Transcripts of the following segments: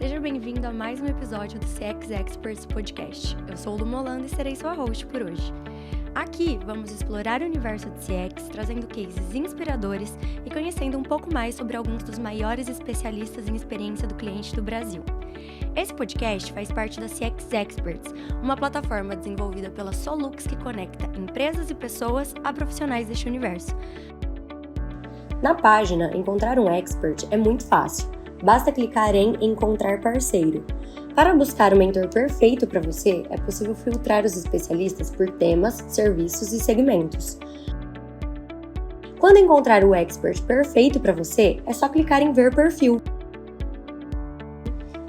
Seja bem-vindo a mais um episódio do CX Experts Podcast. Eu sou Lu Molanda e serei sua host por hoje. Aqui vamos explorar o universo de CX, trazendo cases inspiradores e conhecendo um pouco mais sobre alguns dos maiores especialistas em experiência do cliente do Brasil. Esse podcast faz parte da CX Experts, uma plataforma desenvolvida pela Solux que conecta empresas e pessoas a profissionais deste universo. Na página, encontrar um expert é muito fácil. Basta clicar em Encontrar Parceiro. Para buscar o mentor perfeito para você, é possível filtrar os especialistas por temas, serviços e segmentos. Quando encontrar o expert perfeito para você, é só clicar em Ver Perfil.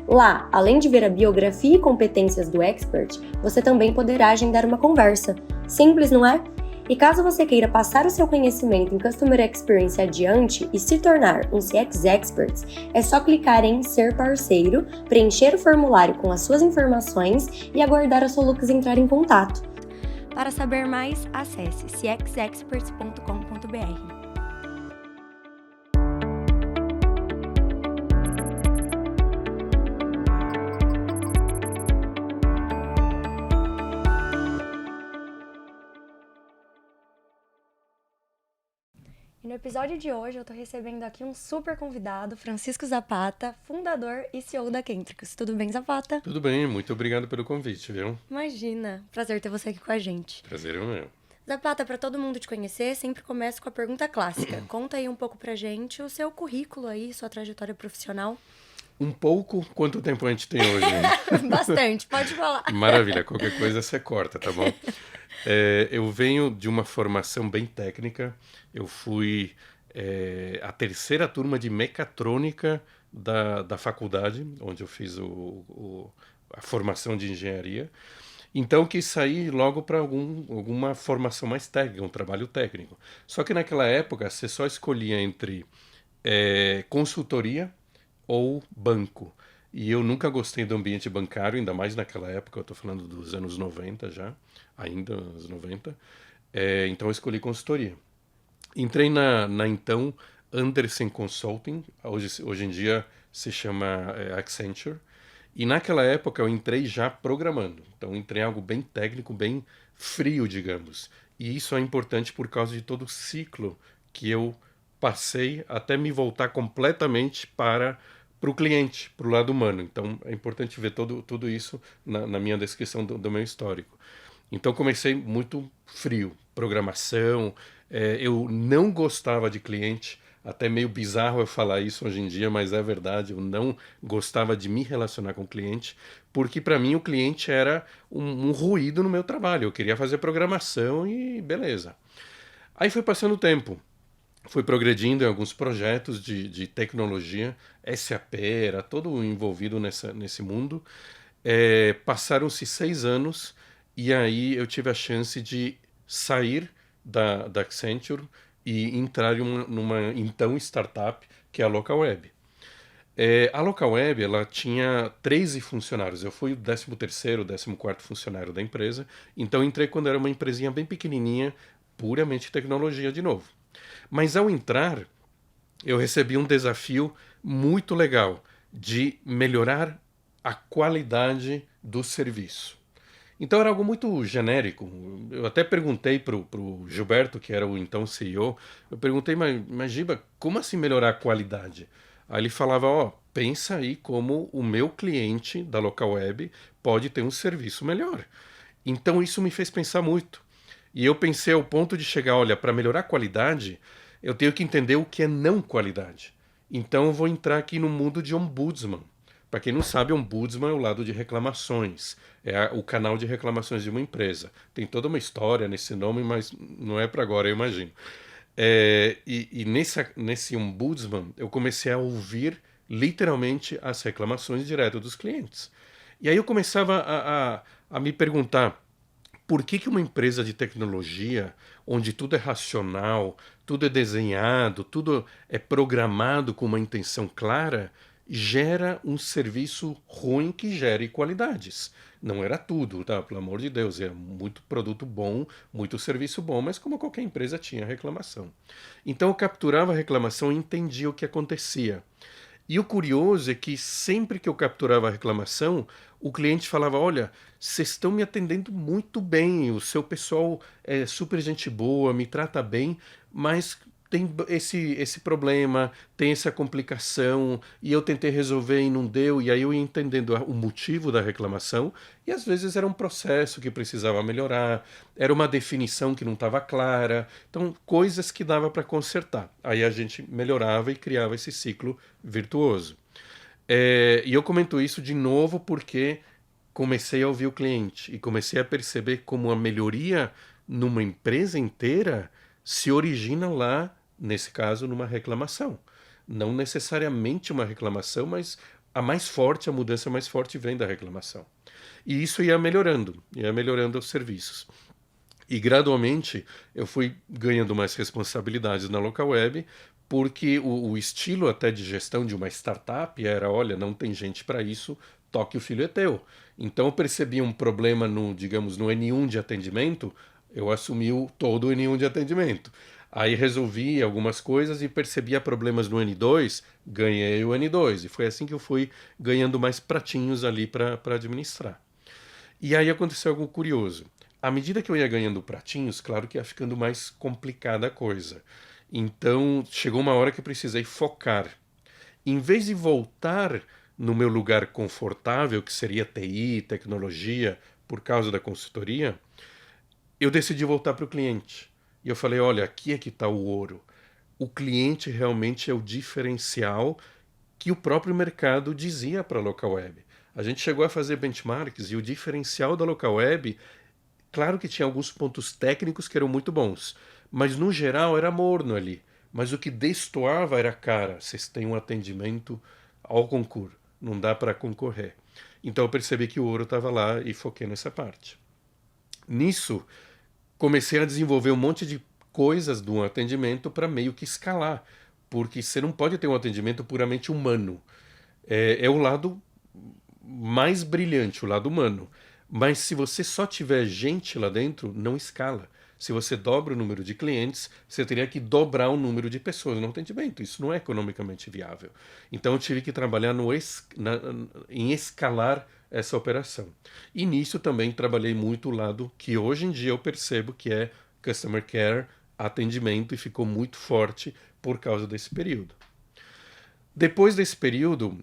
Lá, além de ver a biografia e competências do expert, você também poderá agendar uma conversa. Simples, não é? E caso você queira passar o seu conhecimento em Customer Experience adiante e se tornar um CX Expert, é só clicar em Ser Parceiro, preencher o formulário com as suas informações e aguardar a Solux entrar em contato. Para saber mais, acesse cxexperts.com.br. E no episódio de hoje eu tô recebendo aqui um super convidado, Francisco Zapata, fundador e CEO da Kentricus. Tudo bem, Zapata? Tudo bem, muito obrigado pelo convite, viu? Imagina, prazer ter você aqui com a gente. Prazer é o meu. Zapata, para todo mundo te conhecer, sempre começo com a pergunta clássica. Conta aí um pouco pra gente o seu currículo aí, sua trajetória profissional. Um pouco, quanto tempo a gente tem hoje? Bastante, pode falar. Maravilha, qualquer coisa você corta, tá bom? Eu venho de uma formação bem técnica. Eu fui a terceira turma de mecatrônica da faculdade, onde eu fiz a formação de engenharia. Então quis sair logo para alguma formação mais técnica, um trabalho técnico. Só que naquela época você só escolhia entre consultoria ou banco. E eu nunca gostei do ambiente bancário, ainda mais naquela época, eu estou falando dos anos 90 já, ainda anos 90. Então eu escolhi consultoria. Entrei na então Andersen Consulting, hoje em dia se chama Accenture, e naquela época eu entrei já programando. Então entrei em algo bem técnico, bem frio, digamos. E isso é importante por causa de todo o ciclo que eu passei até me voltar completamente para o cliente, para o lado humano. Então é importante ver tudo isso na minha descrição do meu histórico. Então comecei muito frio, programação, eu não gostava de cliente, até meio bizarro eu falar isso hoje em dia, mas é verdade, eu não gostava de me relacionar com o cliente, porque para mim o cliente era um ruído no meu trabalho, eu queria fazer programação e beleza. Aí foi passando o tempo. Fui progredindo em alguns projetos de tecnologia, SAP era todo envolvido nesse mundo. Passaram-se 6 anos e aí eu tive a chance de sair da Accenture e entrar numa então startup que é a Localweb. A Localweb ela tinha 13 funcionários, eu fui o 13º, 14º funcionário da empresa, então entrei quando era uma empresinha bem pequenininha, puramente tecnologia de novo. Mas ao entrar, eu recebi um desafio muito legal de melhorar a qualidade do serviço. Então era algo muito genérico. Eu até perguntei pro Gilberto, que era o então CEO, eu perguntei, mas Giba, como assim melhorar a qualidade? Aí ele falava, pensa aí como o meu cliente da Localweb pode ter um serviço melhor. Então isso me fez pensar muito. E eu pensei ao ponto de chegar, olha, para melhorar a qualidade, eu tenho que entender o que é não qualidade. Então eu vou entrar aqui no mundo de ombudsman. Para quem não sabe, ombudsman é o lado de reclamações, é o canal de reclamações de uma empresa. Tem toda uma história nesse nome, mas não é para agora, eu imagino. Nesse ombudsman, eu comecei a ouvir literalmente as reclamações direto dos clientes. E aí eu começava a me perguntar, por que uma empresa de tecnologia, onde tudo é racional, tudo é desenhado, tudo é programado com uma intenção clara, gera um serviço ruim que gere qualidades? Não era tudo, tá? Pelo amor de Deus, é muito produto bom, muito serviço bom, mas como qualquer empresa tinha reclamação. Então eu capturava a reclamação e entendia o que acontecia. E o curioso é que sempre que eu capturava a reclamação, o cliente falava: Olha, vocês estão me atendendo muito bem, o seu pessoal é super gente boa, me trata bem, mas tem esse problema, tem essa complicação, e eu tentei resolver e não deu, e aí eu ia entendendo o motivo da reclamação, e às vezes era um processo que precisava melhorar, era uma definição que não estava clara, então coisas que dava para consertar. Aí a gente melhorava e criava esse ciclo virtuoso. E eu comento isso de novo porque comecei a ouvir o cliente e comecei a perceber como a melhoria numa empresa inteira se origina lá, nesse caso, numa reclamação. Não necessariamente uma reclamação, mas a mudança mais forte vem da reclamação. E isso ia melhorando os serviços. E gradualmente eu fui ganhando mais responsabilidades na local web, porque o estilo até de gestão de uma startup era, olha, não tem gente para isso, toque o filho é teu. Então eu percebi um problema no, digamos, no N1 de atendimento, eu assumi todo o N1 de atendimento. Aí resolvi algumas coisas e percebia problemas no N2, ganhei o N2. E foi assim que eu fui ganhando mais pratinhos ali para administrar. E aí aconteceu algo curioso. À medida que eu ia ganhando pratinhos, claro que ia ficando mais complicada a coisa. Então, chegou uma hora que eu precisei focar. Em vez de voltar no meu lugar confortável, que seria TI, tecnologia, por causa da consultoria, eu decidi voltar para o cliente. E eu falei, olha, aqui é que está o ouro. O cliente realmente é o diferencial que o próprio mercado dizia para a local web. A gente chegou a fazer benchmarks e o diferencial da local web, claro que tinha alguns pontos técnicos que eram muito bons, mas no geral era morno ali. Mas o que destoava era, cara, vocês têm um atendimento ao concurso, não dá para concorrer. Então eu percebi que o ouro estava lá e foquei nessa parte. Nisso, comecei a desenvolver um monte de coisas do atendimento para meio que escalar, porque você não pode ter um atendimento puramente humano. É o lado mais brilhante, o lado humano. Mas se você só tiver gente lá dentro, não escala. Se você dobra o número de clientes, você teria que dobrar o número de pessoas no atendimento. Isso não é economicamente viável. Então eu tive que trabalhar em escalar essa operação. E nisso também trabalhei muito o lado que hoje em dia eu percebo que é Customer Care, atendimento, e ficou muito forte por causa desse período. Depois desse período,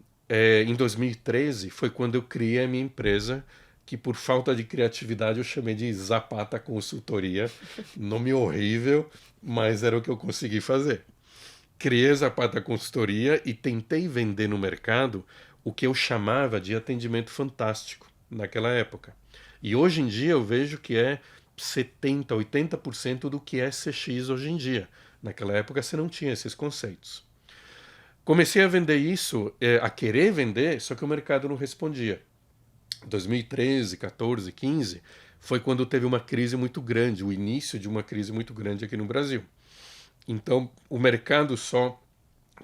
em 2013, foi quando eu criei a minha empresa, que por falta de criatividade eu chamei de Zapata Consultoria. Nome horrível, mas era o que eu consegui fazer. Criei a Zapata Consultoria e tentei vender no mercado o que eu chamava de atendimento fantástico naquela época. E hoje em dia eu vejo que é 70%, 80% do que é CX hoje em dia. Naquela época você não tinha esses conceitos. Comecei a vender isso, a querer vender, só que o mercado não respondia. 2013, 14, 15 foi quando teve uma crise muito grande, o início de uma crise muito grande aqui no Brasil. Então, o mercado só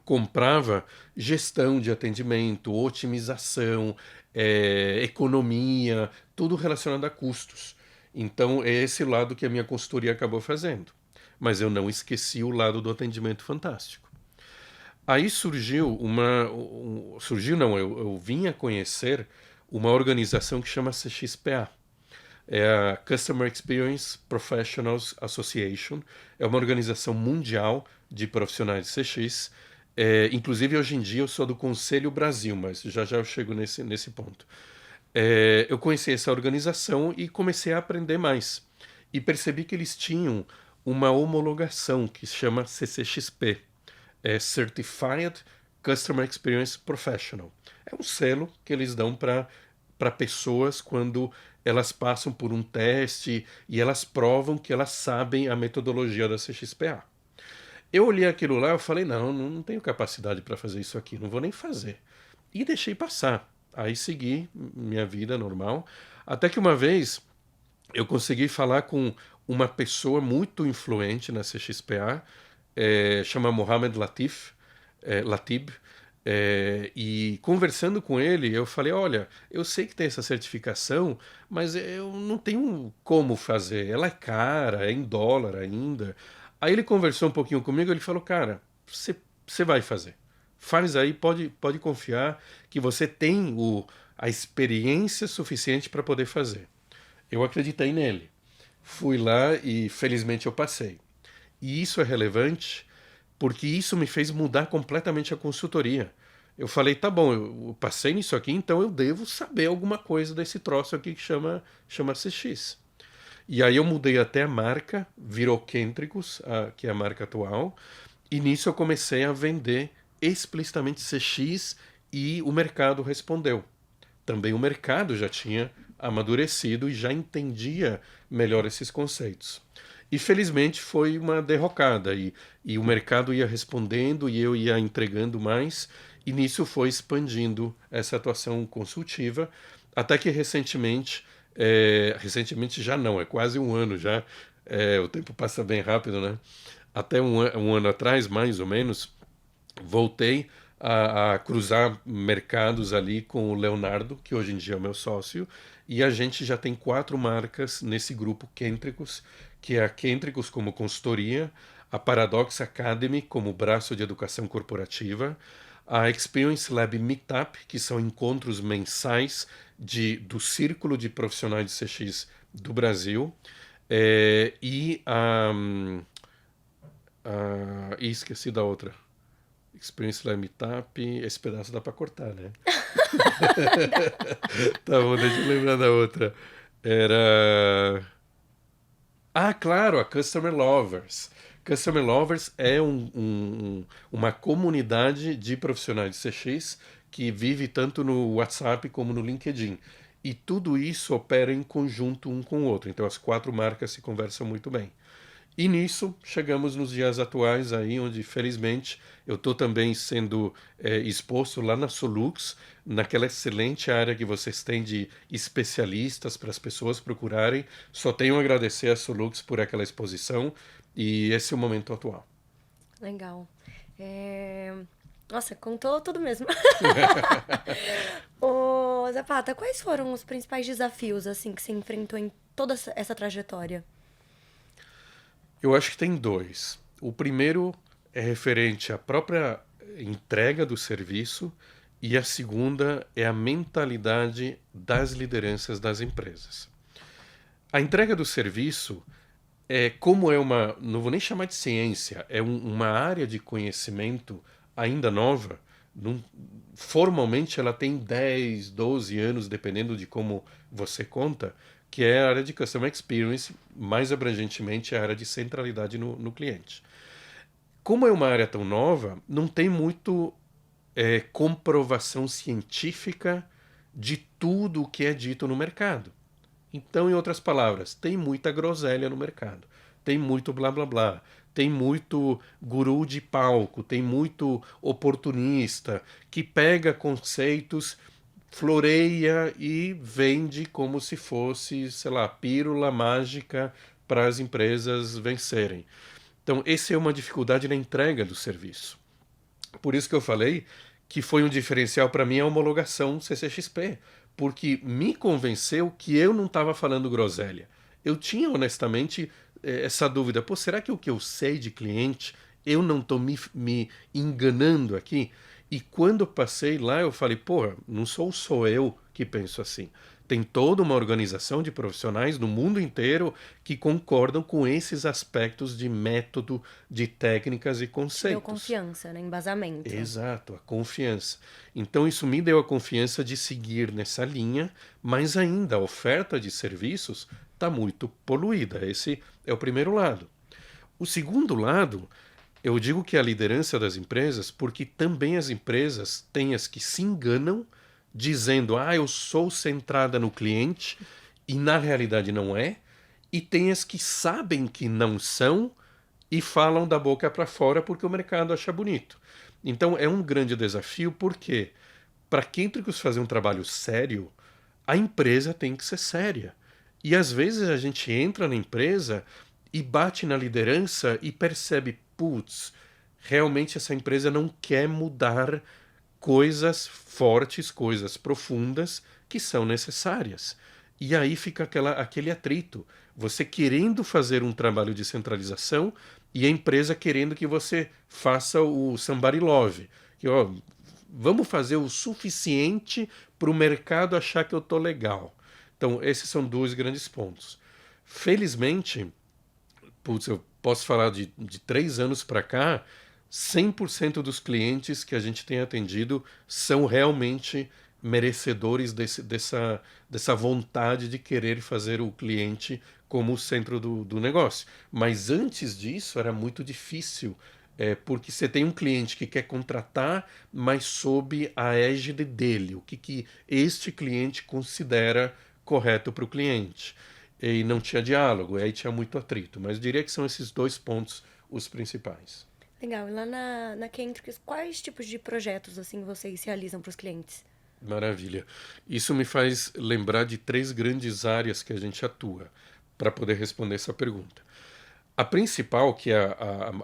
comprava gestão de atendimento, otimização, economia, tudo relacionado a custos. Então, é esse lado que a minha consultoria acabou fazendo. Mas eu não esqueci o lado do atendimento fantástico. Aí surgiu surgiu não, eu vim a conhecer uma organização que chama CXPA. É a Customer Experience Professionals Association. É uma organização mundial de profissionais de CX. Inclusive, hoje em dia, eu sou do Conselho Brasil, mas já já eu chego nesse ponto. Eu conheci essa organização e comecei a aprender mais. E percebi que eles tinham uma homologação que se chama CCXP. Certified Customer Experience Professional. É um selo que eles dão para pessoas quando elas passam por um teste e elas provam que elas sabem a metodologia da CXPA. Eu olhei aquilo lá e falei, não tenho capacidade para fazer isso aqui, não vou nem fazer. E deixei passar. Aí segui minha vida normal, até que uma vez eu consegui falar com uma pessoa muito influente na CXPA, chama Mohamed Latib, e conversando com ele, eu falei, olha, eu sei que tem essa certificação, mas eu não tenho como fazer, ela é cara, é em dólar ainda. Aí ele conversou um pouquinho comigo, ele falou, cara, você vai fazer. faz aí, pode confiar que você tem a experiência suficiente para poder fazer. Eu acreditei nele. Fui lá e felizmente eu passei. E isso é relevante porque isso me fez mudar completamente a consultoria. Eu falei, tá bom, eu passei nisso aqui, então eu devo saber alguma coisa desse troço aqui que chama CX. E aí eu mudei até a marca, virou Kentricus, que é a marca atual, e nisso eu comecei a vender explicitamente CX e o mercado respondeu. Também o mercado já tinha amadurecido e já entendia melhor esses conceitos. E felizmente foi uma derrocada e o mercado ia respondendo e eu ia entregando mais e nisso foi expandindo essa atuação consultiva até que recentemente já não, é quase um ano já, o tempo passa bem rápido, né? Até um ano atrás, mais ou menos, voltei a cruzar mercados ali com o Leonardo, que hoje em dia é o meu sócio, e a gente já tem 4 marcas nesse grupo Kentricus, que é a Kentricus como consultoria, a Paradox Academy como braço de educação corporativa, a Experience Lab Meetup, que são encontros mensais do Círculo de Profissionais de CX do Brasil, e esqueci da outra. Experience Lab Meetup, esse pedaço dá para cortar, né? Tá bom, deixa eu lembrar da outra. Era... claro, a Customer Lovers. Customer Lovers é uma comunidade de profissionais de CX que vive tanto no WhatsApp como no LinkedIn. E tudo isso opera em conjunto um com o outro. Então as 4 marcas se conversam muito bem. E nisso chegamos nos dias atuais aí, onde felizmente eu estou também sendo exposto lá na Solux, naquela excelente área que vocês têm de especialistas para as pessoas procurarem. Só tenho a agradecer a Solux por aquela exposição e esse é o momento atual. Legal. Nossa, contou tudo mesmo. Ô, Zapata, quais foram os principais desafios assim que você enfrentou em toda essa trajetória? Eu acho que tem 2. O primeiro é referente à própria entrega do serviço e a segunda é a mentalidade das lideranças das empresas. A entrega do serviço não vou nem chamar de ciência, é uma área de conhecimento ainda nova. Formalmente ela tem 10, 12 anos, dependendo de como você conta, que é a área de Customer Experience, mais abrangentemente a área de centralidade no cliente. Como é uma área tão nova, não tem muito comprovação científica de tudo o que é dito no mercado. Então, em outras palavras, tem muita groselha no mercado, tem muito blá blá blá, tem muito guru de palco, tem muito oportunista que pega conceitos, floreia e vende como se fosse, sei lá, pílula mágica para as empresas vencerem. Então, essa é uma dificuldade na entrega do serviço. Por isso que eu falei que foi um diferencial para mim a homologação CCXP, porque me convenceu que eu não estava falando groselha. Eu tinha, honestamente, essa dúvida. Pô, será que o que eu sei de cliente, eu não estou me enganando aqui? E quando eu passei lá, eu falei, pô, não sou só eu que penso assim. Tem toda uma organização de profissionais no mundo inteiro que concordam com esses aspectos de método, de técnicas e conceitos. Deu confiança, né? Embasamento. Exato, a confiança. Então isso me deu a confiança de seguir nessa linha, mas ainda a oferta de serviços está muito poluída. Esse é o primeiro lado. O segundo lado, eu digo que é a liderança das empresas, porque também as empresas têm as que se enganam dizendo, eu sou centrada no cliente, e na realidade não é, e tem as que sabem que não são e falam da boca para fora porque o mercado acha bonito. Então é um grande desafio porque para Kentricus fazer um trabalho sério, a empresa tem que ser séria. E às vezes a gente entra na empresa e bate na liderança e percebe, putz, realmente essa empresa não quer mudar coisas fortes, coisas profundas que são necessárias. E aí fica aquele atrito. Você querendo fazer um trabalho de centralização e a empresa querendo que você faça o somebody love, Que, ó, vamos fazer o suficiente para o mercado achar que eu tô legal. Então, esses são dois grandes pontos. Felizmente, putz, eu posso falar de 3 anos para cá, 100% dos clientes que a gente tem atendido são realmente merecedores dessa vontade de querer fazer o cliente como o centro do negócio. Mas antes disso era muito difícil, porque você tem um cliente que quer contratar, mas sob a égide dele, o que este cliente considera correto para o cliente. E não tinha diálogo, e aí tinha muito atrito. Mas eu diria que são esses 2 pontos os principais. Legal. E lá na Kentrix, quais tipos de projetos assim vocês realizam para os clientes? Maravilha. Isso me faz lembrar de 3 grandes áreas que a gente atua para poder responder essa pergunta. A principal, que é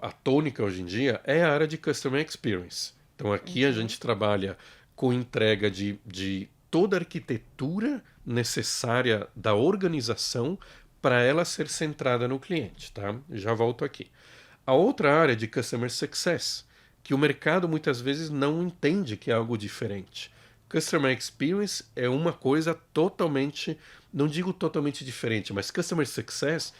a tônica hoje em dia, é a área de Customer Experience. Então aqui a gente trabalha com entrega de toda a arquitetura necessária da organização para ela ser centrada no cliente, tá? Já volto aqui. A outra área é de Customer Success, que o mercado muitas vezes não entende que é algo diferente. Customer Experience é uma coisa totalmente, não digo totalmente diferente, mas Customer Success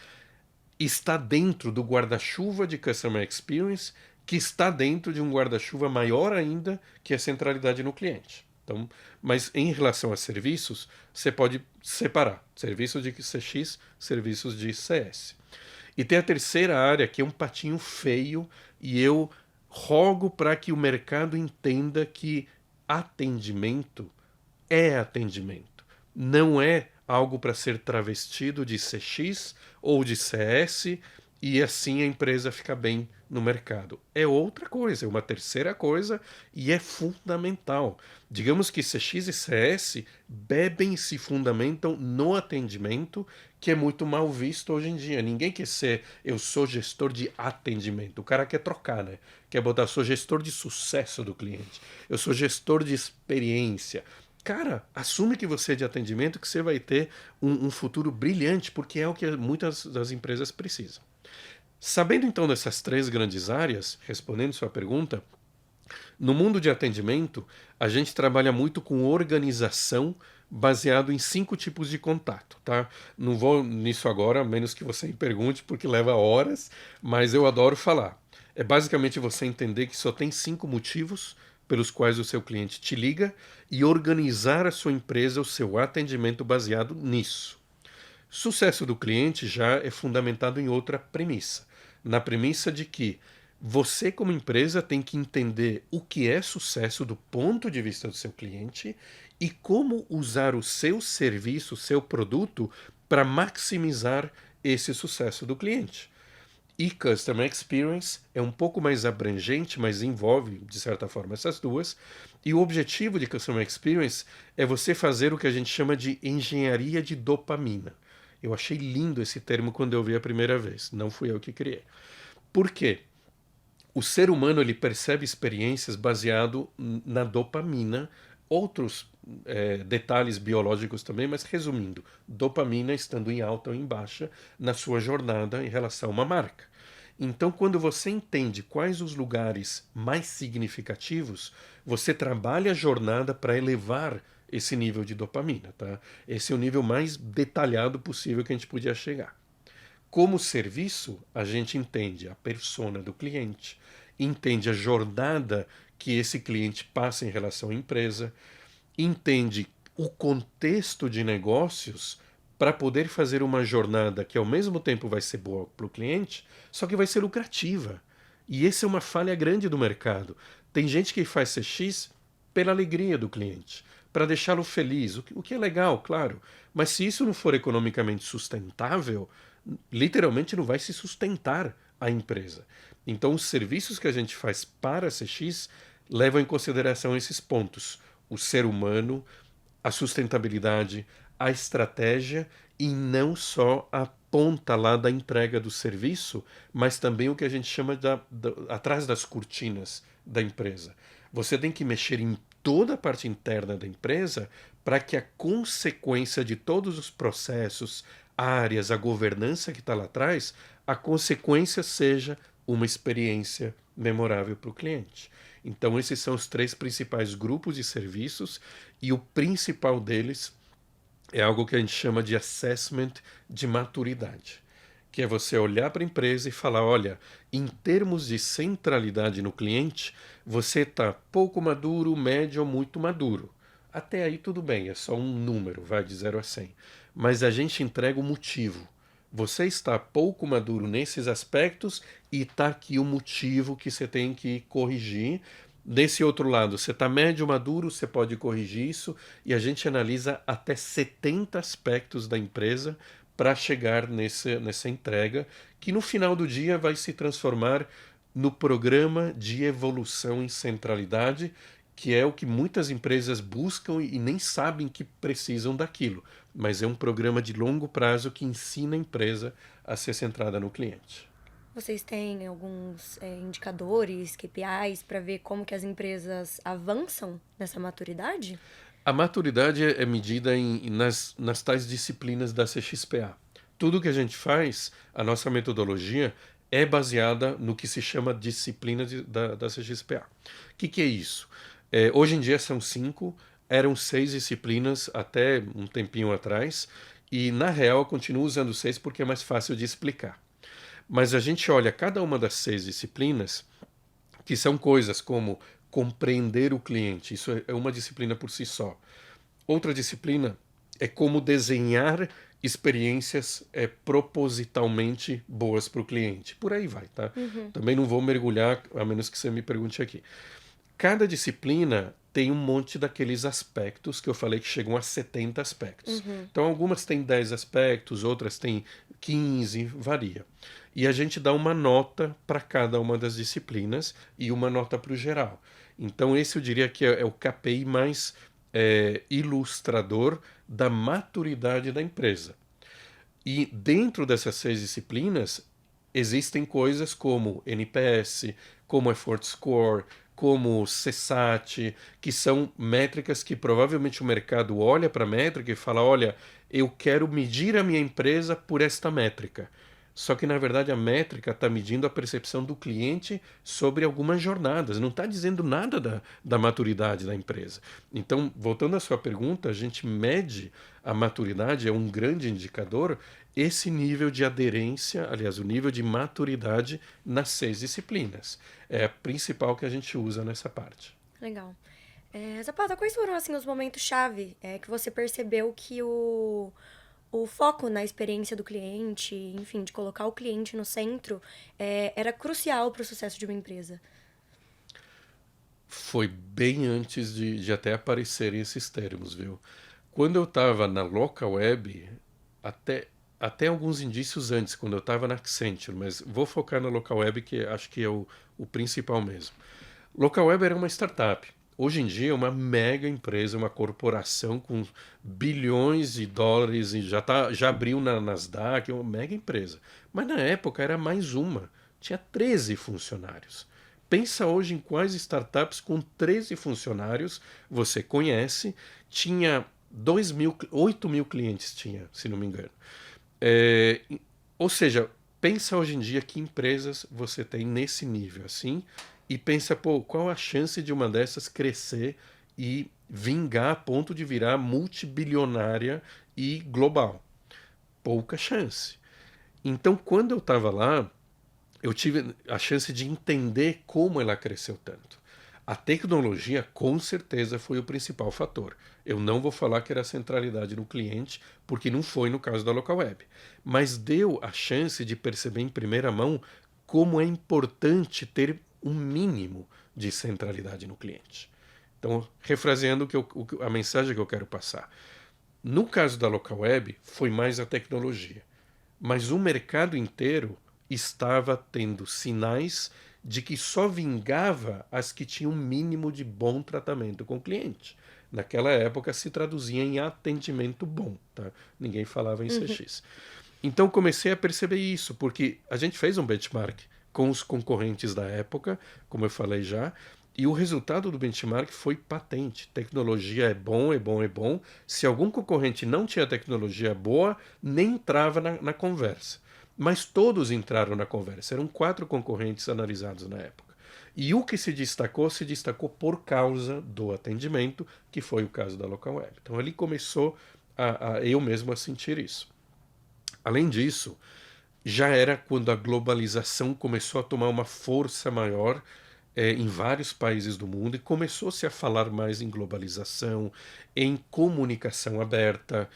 está dentro do guarda-chuva de Customer Experience, que está dentro de um guarda-chuva maior ainda, que é a centralidade no cliente. Então, mas em relação a serviços, você pode separar serviços de CX, serviços de CS. E tem a terceira área, que é um patinho feio, e eu rogo para que o mercado entenda que atendimento é atendimento. Não é algo para ser travestido de CX ou de CS e assim a empresa fica bem no mercado. É outra coisa, é uma terceira coisa e é fundamental. Digamos que CX e CS bebem e se fundamentam no atendimento, que é muito mal visto hoje em dia. Ninguém quer ser, eu sou gestor de atendimento. O cara quer trocar, né? Quer botar, sou gestor de sucesso do cliente. Eu sou gestor de experiência. Cara, assume que você é de atendimento, que você vai ter um futuro brilhante, porque é o que muitas das empresas precisam. Sabendo então dessas 3 grandes áreas, respondendo sua pergunta, no mundo de atendimento, a gente trabalha muito com organização baseado em 5 tipos de contato, tá? Não vou nisso agora, a menos que você me pergunte, porque leva horas, mas eu adoro falar. É basicamente você entender que só tem 5 motivos pelos quais o seu cliente te liga e organizar a sua empresa, o seu atendimento baseado nisso. Sucesso do cliente já é fundamentado em outra premissa, na premissa de que você, como empresa, tem que entender o que é sucesso do ponto de vista do seu cliente e como usar o seu serviço, o seu produto, para maximizar esse sucesso do cliente. E Customer Experience é um pouco mais abrangente, mas envolve, de certa forma, essas duas. E o objetivo de Customer Experience é você fazer o que a gente chama de engenharia de dopamina. Eu achei lindo esse termo quando eu vi a primeira vez. Não fui eu que criei. Por quê? O ser humano ele percebe experiências baseado na dopamina, outros detalhes biológicos também, mas resumindo, dopamina estando em alta ou em baixa na sua jornada em relação a uma marca. Então, quando você entende quais os lugares mais significativos, você trabalha a jornada para elevar esse nível de dopamina, tá? Esse é o nível mais detalhado possível que a gente podia chegar. Como serviço, a gente entende a persona do cliente, entende a jornada que esse cliente passa em relação à empresa, entende o contexto de negócios para poder fazer uma jornada que ao mesmo tempo vai ser boa para o cliente, só que vai ser lucrativa. E essa é uma falha grande do mercado. Tem gente que faz CX pela alegria do cliente, para deixá-lo feliz, o que é legal, claro. Mas se isso não for economicamente sustentável, literalmente não vai se sustentar a empresa. Então, os serviços que a gente faz para a CX levam em consideração esses pontos: o ser humano, a sustentabilidade, a estratégia e não só a ponta lá da entrega do serviço, mas também o que a gente chama atrás das cortinas da empresa. Você tem que mexer em toda a parte interna da empresa para que a consequência de todos os processos, áreas, a governança que está lá atrás, a consequência seja uma experiência memorável para o cliente. Então, esses são os 3 principais grupos de serviços, e o principal deles é algo que a gente chama de assessment de maturidade, que é você olhar para a empresa e falar, olha, em termos de centralidade no cliente, você está pouco maduro, médio ou muito maduro. Até aí tudo bem, é só um número, vai de 0 a 100. Mas a gente entrega o motivo. Você está pouco maduro nesses aspectos e está aqui o motivo que você tem que corrigir. Desse outro lado, você está médio maduro, você pode corrigir isso, e a gente analisa até 70 aspectos da empresa para chegar nessa entrega, que no final do dia vai se transformar no programa de evolução em centralidade, que é o que muitas empresas buscam e nem sabem que precisam daquilo, mas é um programa de longo prazo que ensina a empresa a ser centrada no cliente. Vocês têm alguns indicadores, KPIs, para ver como que as empresas avançam nessa maturidade? A maturidade é medida nas tais disciplinas da CXPA. Tudo que a gente faz, a nossa metodologia, é baseada no que se chama disciplina da CXPA. O que é isso? Hoje em dia são 5, eram 6 disciplinas até um tempinho atrás, e na real eu continuo usando 6 porque é mais fácil de explicar. Mas a gente olha cada uma das 6 disciplinas, que são coisas como compreender o cliente, isso é uma disciplina por si só. Outra disciplina é como desenhar experiências propositalmente boas para o cliente. Por aí vai, tá? Também não vou mergulhar, a menos que você me pergunte aqui. Cada disciplina tem um monte daqueles aspectos que eu falei que chegam a 70 aspectos. Então, algumas têm 10 aspectos, outras têm 15, varia. E a gente dá uma nota para cada uma das disciplinas e uma nota para o geral. Então, esse eu diria que é o KPI mais ilustrador da maturidade da empresa. E dentro dessas 6 disciplinas, existem coisas como NPS, como Effort Score, como CSAT, que são métricas que provavelmente o mercado olha para a métrica e fala, olha, eu quero medir a minha empresa por esta métrica. Só que, na verdade, a métrica está medindo a percepção do cliente sobre algumas jornadas, não está dizendo nada da maturidade da empresa. Então, voltando à sua pergunta, a gente mede a maturidade, é um grande indicador, esse nível de aderência, aliás, o nível de maturidade nas 6 disciplinas. É a principal que a gente usa nessa parte. Legal. Zapata, quais foram assim, os momentos-chave que você percebeu que o foco na experiência do cliente, enfim, de colocar o cliente no centro, era crucial para o sucesso de uma empresa? Foi bem antes de até aparecerem esses termos, viu? Quando eu estava na Local Web, até alguns indícios antes, quando eu estava na Accenture, mas vou focar na Local Web, que acho que é o principal mesmo. Local Web era uma startup. Hoje em dia é uma mega empresa, uma corporação com bilhões de dólares e já abriu na Nasdaq, é uma mega empresa. Mas na época era mais uma, tinha 13 funcionários. Pensa hoje em quais startups com 13 funcionários você conhece, tinha 8 mil clientes, tinha, se não me engano. Ou seja, pensa hoje em dia que empresas você tem nesse nível assim, e pensa, qual a chance de uma dessas crescer e vingar a ponto de virar multibilionária e global? Pouca chance. Então, quando eu estava lá, eu tive a chance de entender como ela cresceu tanto. A tecnologia, com certeza, foi o principal fator. Eu não vou falar que era a centralidade no cliente, porque não foi no caso da Local Web. Mas deu a chance de perceber em primeira mão como é importante ter um mínimo de centralidade no cliente. Então, refraseando a mensagem que eu quero passar. No caso da Local Web, foi mais a tecnologia. Mas o mercado inteiro estava tendo sinais de que só vingava as que tinham um mínimo de bom tratamento com o cliente. Naquela época se traduzia em atendimento bom, tá? Ninguém falava em CX. Então comecei a perceber isso, porque a gente fez um benchmark com os concorrentes da época, como eu falei já, e o resultado do benchmark foi patente. Tecnologia é bom, é bom, é bom. Se algum concorrente não tinha tecnologia boa, nem entrava na conversa. Mas todos entraram na conversa. Eram 4 concorrentes analisados na época. E o que se destacou por causa do atendimento, que foi o caso da Local Web. Então ali começou eu mesmo a sentir isso. Além disso, já era quando a globalização começou a tomar uma força maior em vários países do mundo e começou-se a falar mais em globalização, em comunicação aberta.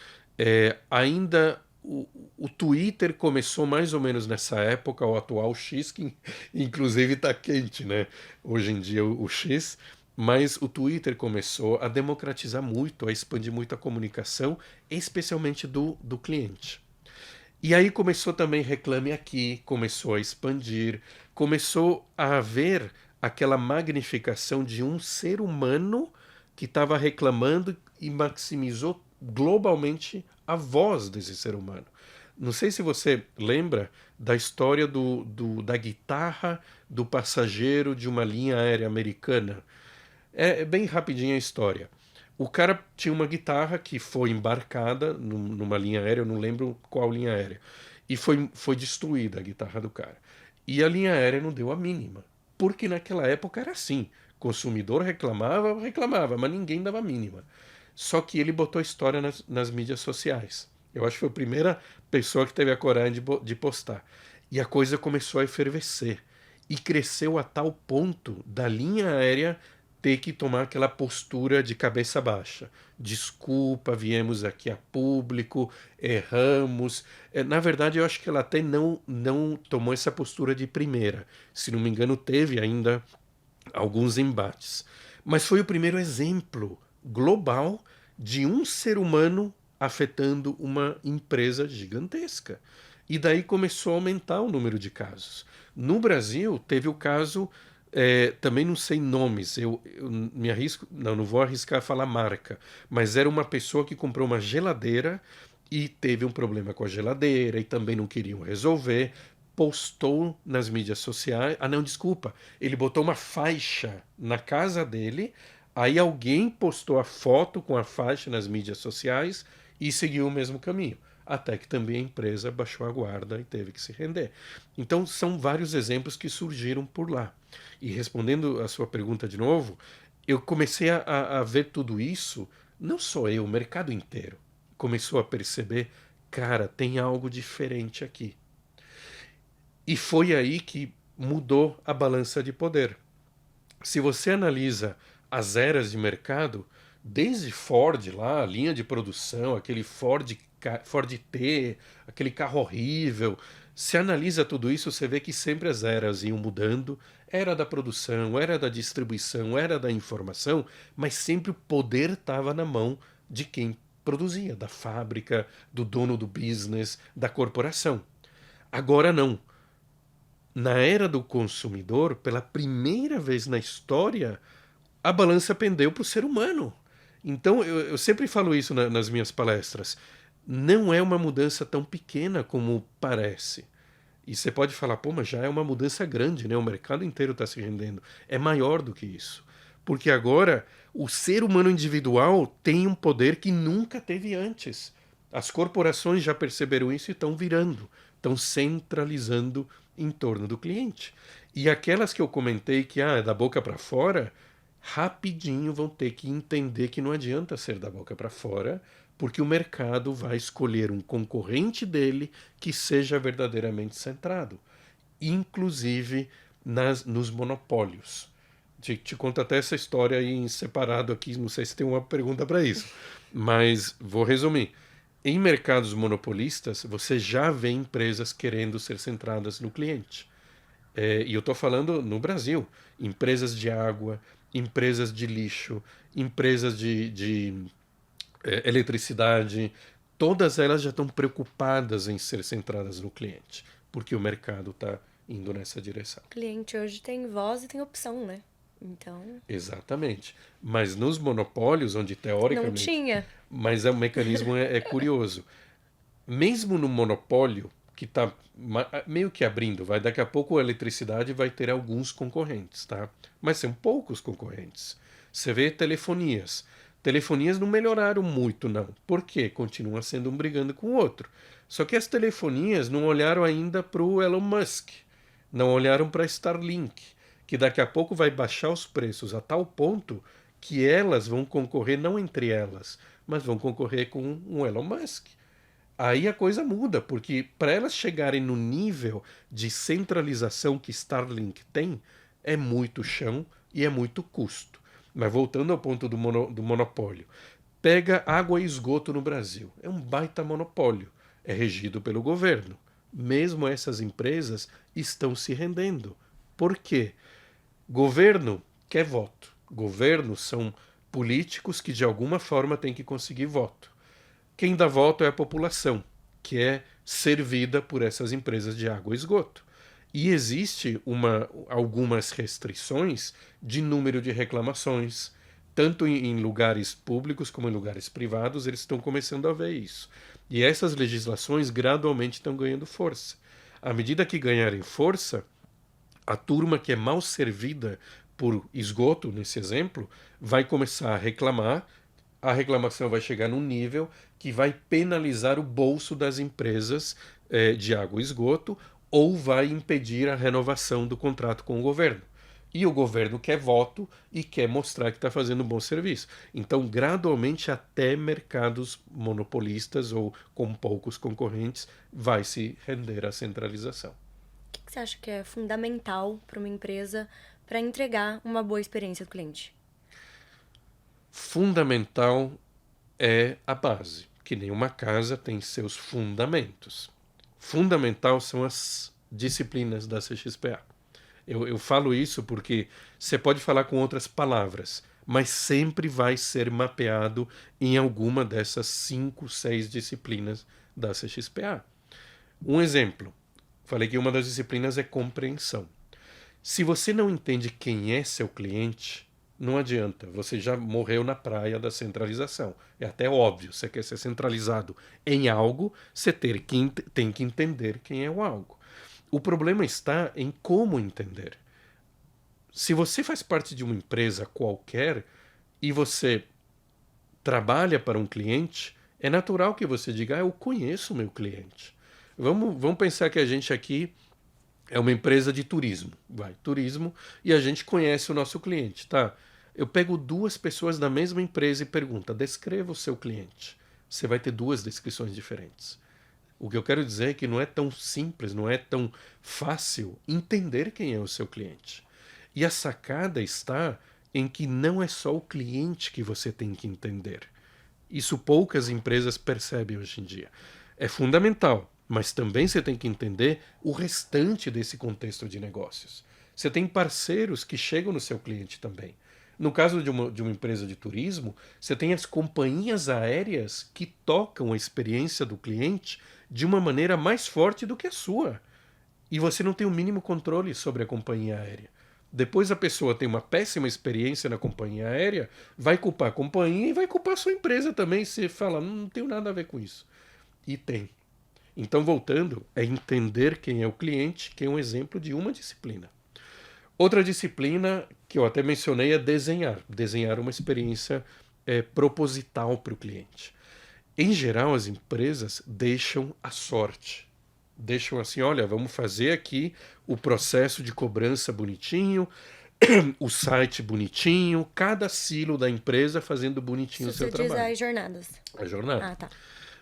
Ainda o Twitter começou mais ou menos nessa época, o atual X, que inclusive está quente, né? Hoje em dia o X, mas o Twitter começou a democratizar muito, a expandir muito a comunicação, especialmente do cliente. E aí começou também Reclame Aqui, começou a expandir, começou a haver aquela magnificação de um ser humano que estava reclamando e maximizou globalmente a voz desse ser humano. Não sei se você lembra da história da guitarra do passageiro de uma linha aérea americana. É bem rapidinha a história. O cara tinha uma guitarra que foi embarcada numa linha aérea, eu não lembro qual linha aérea, e foi destruída a guitarra do cara. E a linha aérea não deu a mínima, porque naquela época era assim. Consumidor reclamava, mas ninguém dava a mínima. Só que ele botou a história nas mídias sociais. Eu acho que foi a primeira pessoa que teve a coragem de postar. E a coisa começou a efervescer. E cresceu a tal ponto da linha aérea ter que tomar aquela postura de cabeça baixa. Desculpa, viemos aqui a público, erramos. Na verdade, eu acho que ela até não tomou essa postura de primeira. Se não me engano, teve ainda alguns embates. Mas foi o primeiro exemplo global de um ser humano afetando uma empresa gigantesca. E daí começou a aumentar o número de casos. No Brasil, teve o caso, também não sei nomes, eu me arrisco, não vou arriscar falar marca, mas era uma pessoa que comprou uma geladeira e teve um problema com a geladeira e também não queriam resolver, postou nas mídias sociais, não, desculpa, ele botou uma faixa na casa dele, aí alguém postou a foto com a faixa nas mídias sociais e seguiu o mesmo caminho. Até que também a empresa baixou a guarda e teve que se render. Então, são vários exemplos que surgiram por lá. E respondendo a sua pergunta de novo, eu comecei a ver tudo isso, não só eu, o mercado inteiro começou a perceber, cara, tem algo diferente aqui. E foi aí que mudou a balança de poder. Se você analisa as eras de mercado, desde Ford lá, a linha de produção, aquele Ford T, aquele carro horrível. Se analisa tudo isso, você vê que sempre as eras iam mudando. Era da produção, era da distribuição, era da informação, mas sempre o poder estava na mão de quem produzia, da fábrica, do dono do business, da corporação. Agora não. Na era do consumidor, pela primeira vez na história, a balança pendeu para o ser humano. Então, eu sempre falo isso nas minhas palestras. Não é uma mudança tão pequena como parece. E você pode falar, pô, mas já é uma mudança grande, né? O mercado inteiro está se rendendo. É maior do que isso. Porque agora o ser humano individual tem um poder que nunca teve antes. As corporações já perceberam isso e estão virando, estão centralizando em torno do cliente. E aquelas que eu comentei que é da boca para fora, rapidinho vão ter que entender que não adianta ser da boca para fora, porque o mercado vai escolher um concorrente dele que seja verdadeiramente centrado, inclusive nos monopólios. Te conto até essa história aí em separado aqui, não sei se tem uma pergunta para isso, mas vou resumir. Em mercados monopolistas, você já vê empresas querendo ser centradas no cliente. E eu estou falando no Brasil, empresas de água, empresas de lixo, empresas de eletricidade, todas elas já estão preocupadas em ser centradas no cliente, porque o mercado está indo nessa direção. O cliente hoje tem voz e tem opção, né? Então... Exatamente. Mas nos monopólios, onde teoricamente... Não tinha. Mas o mecanismo é curioso. Mesmo no monopólio, que está meio que abrindo, daqui a pouco a eletricidade vai ter alguns concorrentes, tá? Mas são poucos concorrentes. Você vê telefonias. Telefonias não melhoraram muito, não. Por quê? Continua sendo um brigando com o outro. Só que as telefonias não olharam ainda para o Elon Musk. Não olharam para a Starlink, que daqui a pouco vai baixar os preços a tal ponto que elas vão concorrer não entre elas, mas vão concorrer com um Elon Musk. Aí a coisa muda, porque para elas chegarem no nível de centralização que Starlink tem, é muito chão e é muito custo. Mas voltando ao ponto do monopólio, pega água e esgoto no Brasil. É um baita monopólio. É regido pelo governo. Mesmo essas empresas estão se rendendo. Por quê? Governo quer voto. Governo são políticos que de alguma forma têm que conseguir voto. Quem dá voto é a população, que é servida por essas empresas de água e esgoto. E existe algumas restrições de número de reclamações, tanto em lugares públicos como em lugares privados, eles estão começando a ver isso. E essas legislações gradualmente estão ganhando força. À medida que ganharem força, a turma que é mal servida por esgoto, nesse exemplo, vai começar a reclamar. A reclamação vai chegar num nível que vai penalizar o bolso das empresas de água e esgoto ou vai impedir a renovação do contrato com o governo. E o governo quer voto e quer mostrar que está fazendo um bom serviço. Então, gradualmente, até mercados monopolistas ou com poucos concorrentes vai se render à centralização. O que você acha que é fundamental para uma empresa para entregar uma boa experiência do cliente? Fundamental é a base, que nenhuma casa tem seus fundamentos. Fundamental são as disciplinas da CXPA. Eu falo isso porque você pode falar com outras palavras, mas sempre vai ser mapeado em alguma dessas 5, 6 disciplinas da CXPA. Um exemplo, falei que uma das disciplinas é compreensão. Se você não entende quem é seu cliente, não adianta, você já morreu na praia da centralização. É até óbvio, você quer ser centralizado em algo, você tem que entender quem é o algo. O problema está em como entender. Se você faz parte de uma empresa qualquer e você trabalha para um cliente, é natural que você diga, eu conheço o meu cliente. Vamos pensar que a gente aqui é uma empresa de turismo, turismo, e a gente conhece o nosso cliente, tá? Eu pego 2 pessoas da mesma empresa e pergunto, descreva o seu cliente. Você vai ter 2 descrições diferentes. O que eu quero dizer é que não é tão simples, não é tão fácil entender quem é o seu cliente. E a sacada está em que não é só o cliente que você tem que entender. Isso poucas empresas percebem hoje em dia. É fundamental, mas também você tem que entender o restante desse contexto de negócios. Você tem parceiros que chegam no seu cliente também. No caso de uma empresa de turismo, você tem as companhias aéreas que tocam a experiência do cliente de uma maneira mais forte do que a sua. E você não tem o mínimo controle sobre a companhia aérea. Depois a pessoa tem uma péssima experiência na companhia aérea, vai culpar a companhia e vai culpar a sua empresa também. Você fala, não tenho nada a ver com isso. E tem. Então, voltando, é entender quem é o cliente, que é um exemplo de uma disciplina. Outra disciplina que eu até mencionei é desenhar. Desenhar uma experiência proposital para o cliente. Em geral, as empresas deixam a sorte. Deixam assim, olha, vamos fazer aqui o processo de cobrança bonitinho, o site bonitinho, cada silo da empresa fazendo bonitinho o seu trabalho. Você diz as jornadas. A jornada. Ah, tá.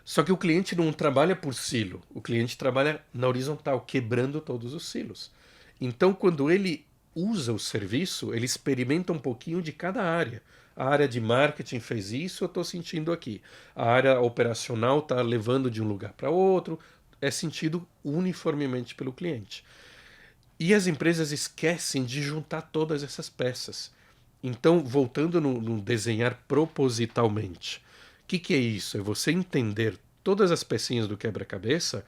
Só que o cliente não trabalha por silo. O cliente trabalha na horizontal, quebrando todos os silos. Então, quando ele usa o serviço, ele experimenta um pouquinho de cada área. A área de marketing fez isso, eu estou sentindo aqui. A área operacional está levando de um lugar para outro. É sentido uniformemente pelo cliente. E as empresas esquecem de juntar todas essas peças. Então, voltando no desenhar propositalmente, o que é isso? É você entender todas as pecinhas do quebra-cabeça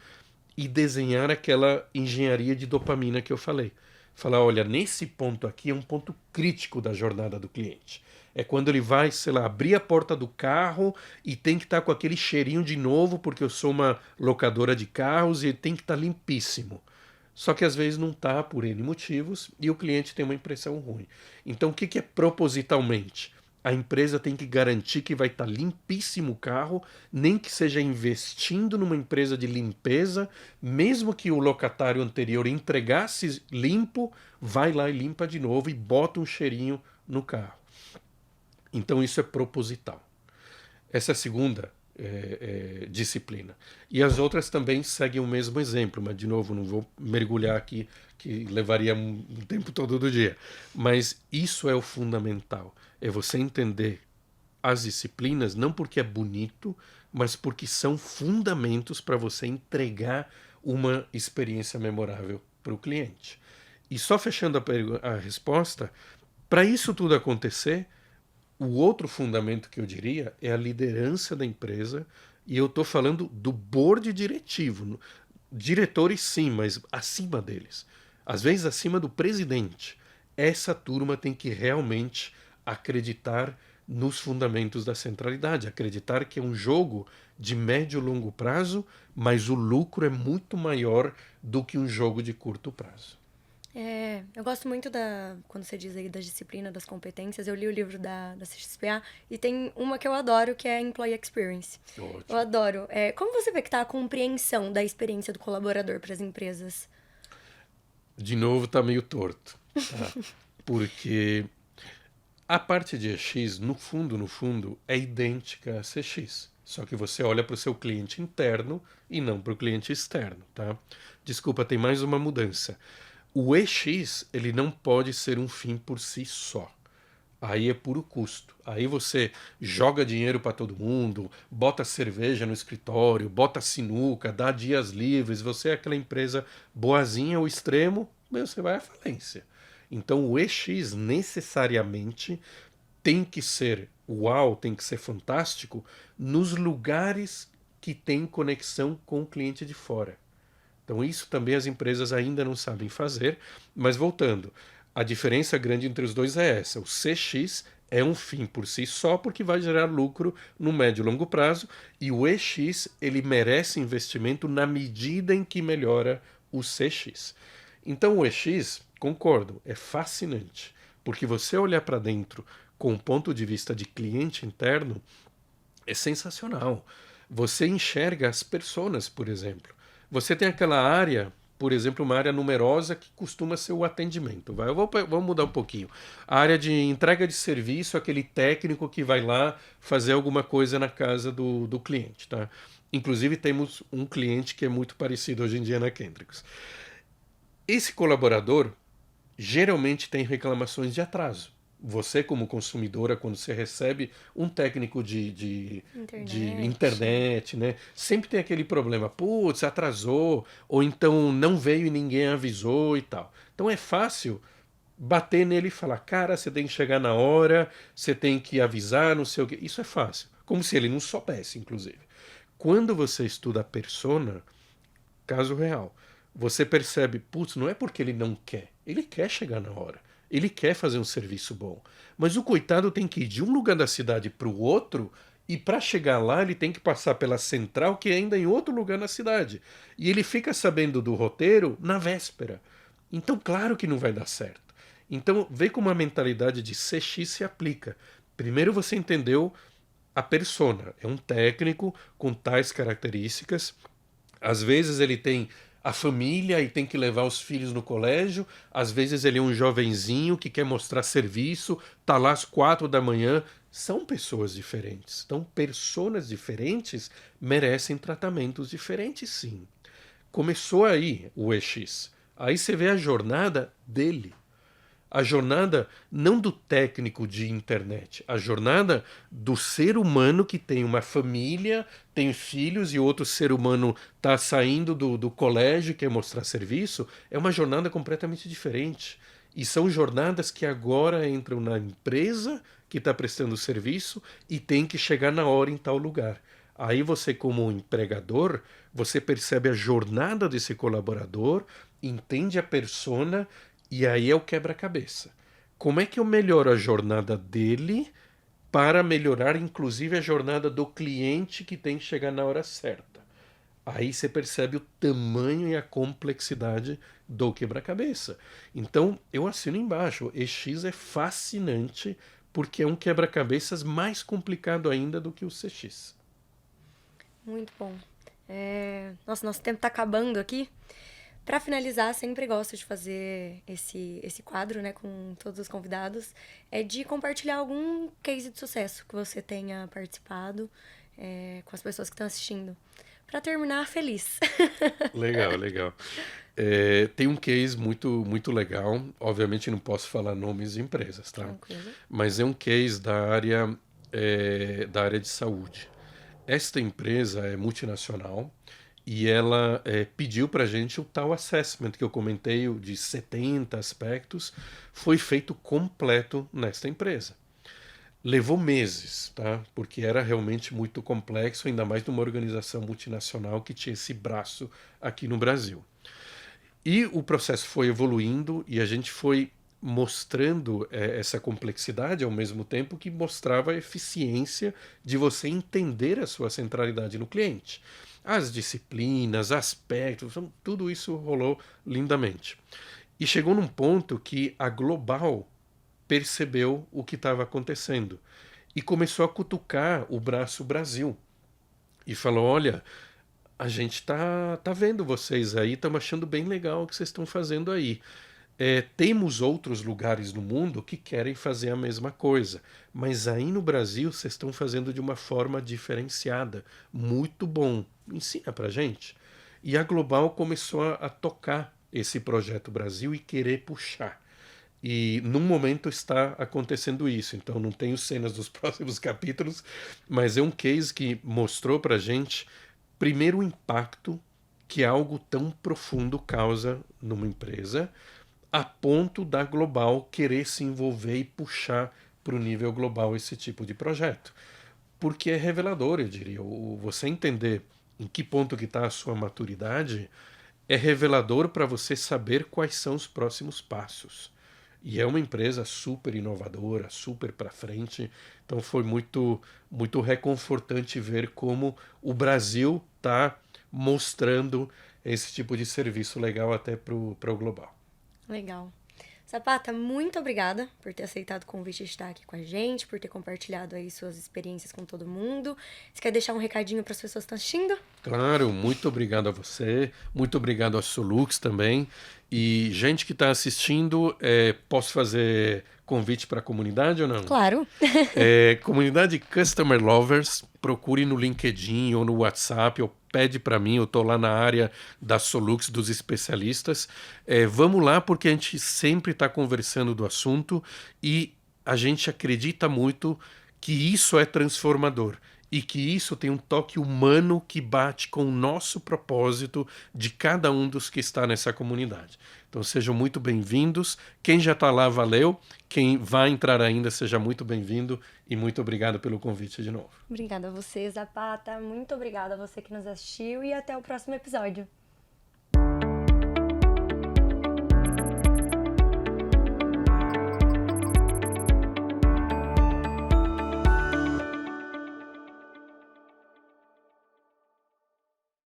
e desenhar aquela engenharia de dopamina que eu falei. Falar, olha, nesse ponto aqui é um ponto crítico da jornada do cliente. É quando ele vai, sei lá, abrir a porta do carro e tem que estar com aquele cheirinho de novo, porque eu sou uma locadora de carros e tem que estar limpíssimo. Só que às vezes não está por N motivos e o cliente tem uma impressão ruim. Então o que é propositalmente? a empresa tem que garantir que vai estar limpíssimo o carro, nem que seja investindo numa empresa de limpeza, mesmo que o locatário anterior entregasse limpo, vai lá e limpa de novo e bota um cheirinho no carro. Então isso é proposital. Essa é a segunda disciplina. E as outras também seguem o mesmo exemplo, mas de novo não vou mergulhar aqui, que levaria um tempo todo do dia. Mas isso é o fundamental, é você entender as disciplinas não porque é bonito, mas porque são fundamentos para você entregar uma experiência memorável para o cliente. E só fechando a resposta, para isso tudo acontecer, o outro fundamento que eu diria é a liderança da empresa, e eu estou falando do board diretivo. Diretores sim, mas acima deles. Às vezes acima do presidente. Essa turma tem que realmente acreditar nos fundamentos da centralidade, acreditar que é um jogo de médio e longo prazo, mas o lucro é muito maior do que um jogo de curto prazo. Eu gosto muito quando você diz aí da disciplina, das competências. Eu li o livro da CXPA e tem uma que eu adoro, que é Employee Experience. Ótimo. Eu adoro. Como você vê que está a compreensão da experiência do colaborador para as empresas? De novo, está meio torto. Tá? Porque a parte de EX, no fundo, é idêntica a CX. Só que você olha para o seu cliente interno e não para o cliente externo. Tá? Desculpa, tem mais uma mudança. O EX, ele não pode ser um fim por si só. Aí é puro custo. Aí você joga dinheiro para todo mundo, bota cerveja no escritório, bota sinuca, dá dias livres, você é aquela empresa boazinha ao extremo, você vai à falência. Então o EX necessariamente tem que ser uau, tem que ser fantástico nos lugares que tem conexão com o cliente de fora. Então isso também as empresas ainda não sabem fazer, mas voltando, a diferença grande entre os dois é essa. O CX é um fim por si só porque vai gerar lucro no médio e longo prazo, e o EX ele merece investimento na medida em que melhora o CX. Então o EX, concordo, é fascinante, porque você olhar para dentro com o ponto de vista de cliente interno é sensacional. Você enxerga as pessoas, por exemplo. Você tem aquela área, por exemplo, uma área numerosa que costuma ser o atendimento. Vamos mudar um pouquinho. A área de entrega de serviço, aquele técnico que vai lá fazer alguma coisa na casa do cliente. Tá? Inclusive, temos um cliente que é muito parecido hoje em dia na Kendricks. Esse colaborador geralmente tem reclamações de atraso. Você, como consumidora, quando você recebe um técnico de internet, né? Sempre tem aquele problema, putz, atrasou, ou então não veio e ninguém avisou e tal. Então é fácil bater nele e falar, cara, você tem que chegar na hora, você tem que avisar, não sei o quê. Isso é fácil, como se ele não soubesse, inclusive. Quando você estuda a persona, caso real, você percebe, putz, não é porque ele não quer, ele quer chegar na hora. Ele quer fazer um serviço bom. Mas o coitado tem que ir de um lugar da cidade para o outro, e para chegar lá ele tem que passar pela central, que é ainda em outro lugar na cidade. E ele fica sabendo do roteiro na véspera. Então, claro que não vai dar certo. Então, vê como a mentalidade de CX se aplica. Primeiro você entendeu a persona. É um técnico com tais características. Às vezes ele tem a família e tem que levar os filhos no colégio. Às vezes ele é um jovenzinho que quer mostrar serviço, tá lá às 4 da manhã. São pessoas diferentes. Então, personas diferentes merecem tratamentos diferentes, sim. Começou aí o EX. Aí você vê a jornada dele. A jornada não do técnico de internet, a jornada do ser humano que tem uma família, tem filhos e outro ser humano está saindo do colégio e quer mostrar serviço, é uma jornada completamente diferente. E são jornadas que agora entram na empresa que está prestando serviço e tem que chegar na hora em tal lugar. Aí você, como empregador, você percebe a jornada desse colaborador, entende a persona. E aí é o quebra-cabeça. Como é que eu melhoro a jornada dele para melhorar, inclusive, a jornada do cliente que tem que chegar na hora certa? Aí você percebe o tamanho e a complexidade do quebra-cabeça. Então, eu assino embaixo. EX é fascinante porque é um quebra-cabeças mais complicado ainda do que o CX. Muito bom. Nossa, nosso tempo tá acabando aqui. Para finalizar, sempre gosto de fazer esse quadro, né, com todos os convidados, de compartilhar algum case de sucesso que você tenha participado com as pessoas que estão assistindo. Para terminar feliz. Legal, legal. Tem um case muito, muito legal. Obviamente não posso falar nomes de empresas, tá? Tranquilo. Mas é um case da área de saúde. Esta empresa é multinacional e ela pediu para a gente o tal assessment que eu comentei, o de 70 aspectos, foi feito completo nesta empresa. Levou meses, tá? Porque era realmente muito complexo, ainda mais numa organização multinacional que tinha esse braço aqui no Brasil. E o processo foi evoluindo e a gente foi mostrando essa complexidade ao mesmo tempo que mostrava a eficiência de você entender a sua centralidade no cliente. As disciplinas, aspectos, tudo isso rolou lindamente. E chegou num ponto que a Global percebeu o que estava acontecendo e começou a cutucar o braço Brasil e falou: olha, a gente tá vendo vocês aí, estamos achando bem legal o que vocês estão fazendo aí. Temos outros lugares no mundo que querem fazer a mesma coisa, mas aí no Brasil vocês estão fazendo de uma forma diferenciada. Muito bom. Ensina pra gente. E a Global começou a tocar esse projeto Brasil e querer puxar. E num momento está acontecendo isso. Então não tenho cenas dos próximos capítulos, mas é um case que mostrou pra gente, primeiro, o impacto que algo tão profundo causa numa empresa, a ponto da Global querer se envolver e puxar para o nível global esse tipo de projeto. Porque é revelador, eu diria. Você entender em que ponto que está a sua maturidade é revelador para você saber quais são os próximos passos. E é uma empresa super inovadora, super para frente. Então foi muito, muito reconfortante ver como o Brasil está mostrando esse tipo de serviço legal até para o global. Legal. Zapata, muito obrigada por ter aceitado o convite de estar aqui com a gente, por ter compartilhado aí suas experiências com todo mundo. Você quer deixar um recadinho para as pessoas que estão assistindo? Claro, muito obrigado a você, muito obrigado a Solux também. E gente que está assistindo, posso fazer convite para a comunidade ou não? Claro. Comunidade Customer Lovers, procure no LinkedIn ou no WhatsApp, ou pede para mim, eu estou lá na área da Solux, dos especialistas. Vamos lá, porque a gente sempre está conversando do assunto e a gente acredita muito que isso é transformador e que isso tem um toque humano que bate com o nosso propósito de cada um dos que está nessa comunidade. Então sejam muito bem-vindos. Quem já está lá, valeu. Quem vai entrar ainda, seja muito bem-vindo e muito obrigado pelo convite de novo. Obrigada a você, Zapata. Muito obrigada a você que nos assistiu e até o próximo episódio.